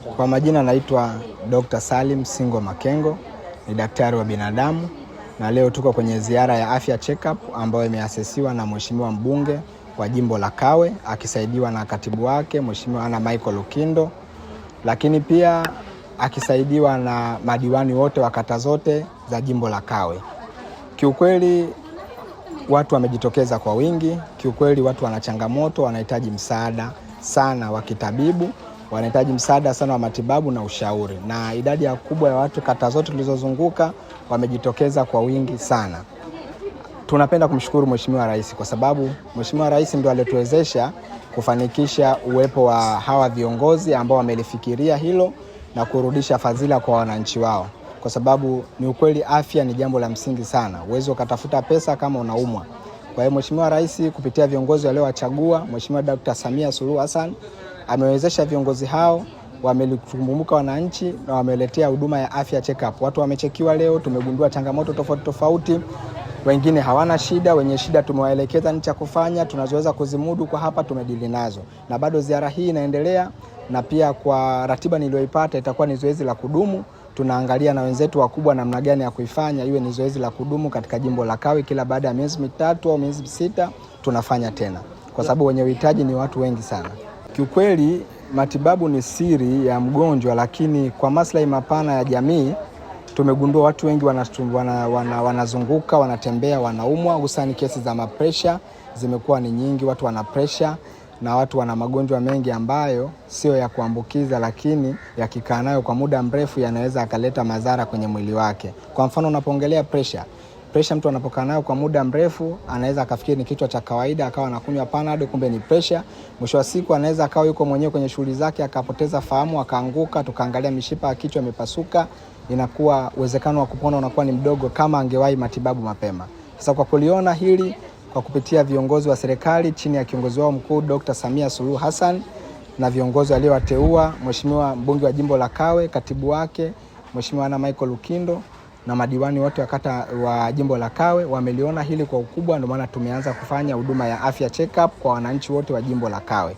Kwa majina naitwa Dr. Salim Singo Makengo, ni daktari wa binadamu, na leo tuko kwenye ziara ya afya check-up ambayo imeasisiwa na Mheshimiwa mbunge wa jimbo la Kawe akisaidiwa na katibu wake Mheshimiwa Anna Michael Lukindo, lakini pia akisaidiwa na madiwani wote wa kata zote za jimbo la Kawe. Kiukweli watu wamejitokeza kwa wingi, kiukweli watu wana changamoto, wanahitaji msaada sana wa kitabibu, wanahitaji msaada sana wa matibabu na ushauri, na idadi ya kubwa ya watu kata zote tulizozunguka wamejitokeza kwa wingi sana. Tunapenda kumshukuru Mheshimiwa Rais kwa sababu Mheshimiwa Rais ndio alituwezesha kufanikisha uwepo wa hawa viongozi ambao wamelifikiria hilo na kurudisha fadhila kwa wananchi wao, kwa sababu ni ukweli afya ni jambo la msingi sana. Uwezo ukatafuta pesa kama unaumwa. Kwa hiyo Mheshimiwa Rais kupitia viongozi waliowachagua, Mheshimiwa Dr. Samia Suluhu Hassan amewezesha viongozi hao, wamekumbuka wananchi na wameletea huduma ya afya check-up. Watu wamechekiwa leo, tumegundua changamoto tofauti tofauti. Wengine hawana shida, wenye shida tumewaelekeza nini cha kufanya, tunazoweza kuzimudu kwa hapa tumedili nazo. Na bado ziara hii inaendelea, na pia kwa ratiba niliyoipata itakuwa ni zoezi la kudumu. Tunaangalia na wenzetu wakubwa namna gani ya kuifanya iwe ni zoezi la kudumu katika jimbo la Kawe. Kila baada ya miezi mitatu au miezi sita tunafanya tena, kwa sababu wenye uhitaji ni watu wengi sana. Kiukweli matibabu ni siri ya mgonjwa, lakini kwa maslahi mapana ya jamii tumegundua watu wengi wanazunguka, wanatembea, wanaumwa, hususan kesi za mapresha zimekuwa ni nyingi. Watu wana presha na watu wana magonjwa mengi ambayo sio ya kuambukiza, lakini yakikaa nayo kwa muda mrefu yanaweza akaleta madhara kwenye mwili wake. Kwa mfano unapoongelea presha mtu anapokaa nayo kwa muda mrefu anaweza akafikiri ni kichwa cha kawaida, akawa anakunywa Panadol, kumbe ni presha. Mwisho wa siku anaweza akawa yuko mwenyewe kwenye shughuli zake akapoteza fahamu, akaanguka, tukaangalia mishipa ya kichwa imepasuka, inakuwa uwezekano wa kupona unakuwa ni mdogo kama angewahi matibabu mapema. Sasa kwa kuliona hili, kwa kupitia viongozi wa serikali chini ya kiongozi wao mkuu Dr. Samia Suluhu Hassan na viongozi waliowateua, Mheshimiwa mbunge wa jimbo la Kawe, katibu wake Mheshimiwa Anna Michael Lukindo na madiwani wote wa kata wa jimbo la Kawe wameliona hili kwa ukubwa, ndio maana tumeanza kufanya huduma ya afya check-up kwa wananchi wote wa jimbo la Kawe.